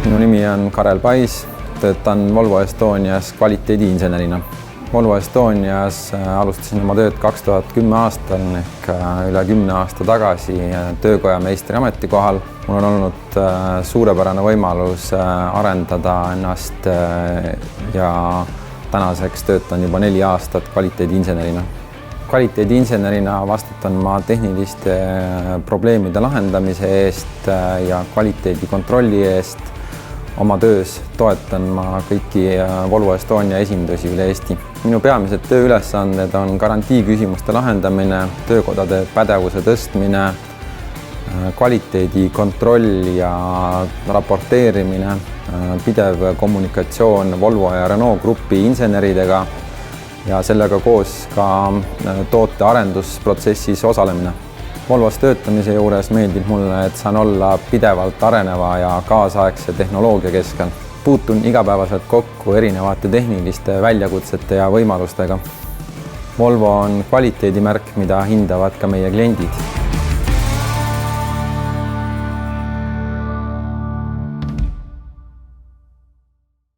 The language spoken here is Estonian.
Minu nimi on Karel Pais, töötan Volvo Estonias kvaliteediinsenerina. Volvo Estonias alustasin oma tööd 2010 aastal ehk üle 10 aasta tagasi töökoja meistri ametikohal. Mul on olnud suurepärane võimalus arendada ennast ja tänaseks töötan juba 4 aastat kvaliteediinsenerina. Kvaliteediinsenerina vastutan ma tehniliste probleemide lahendamise eest ja kvaliteedikontrolli eest. Oma töös toetan ma kõiki Volvo Estonia esindusi üle Eesti. Minu peamised tööülesanded on garantiiküsimuste lahendamine, töökodade pädevuse tõstmine, kvaliteedikontroll ja raporteerimine, pidev kommunikatsioon Volvo ja Renault grupi inseneridega ja sellega koos ka tootearendusprotsessis osalemine. Volvos töötamise juures meeldib mulle, et saan olla pidevalt areneva ja kaasaegse tehnoloogia keskel. Puutun igapäevaselt kokku erinevate tehniliste väljakutsete ja võimalustega. Volvo on kvaliteedimärk, mida hindavad ka meie kliendid.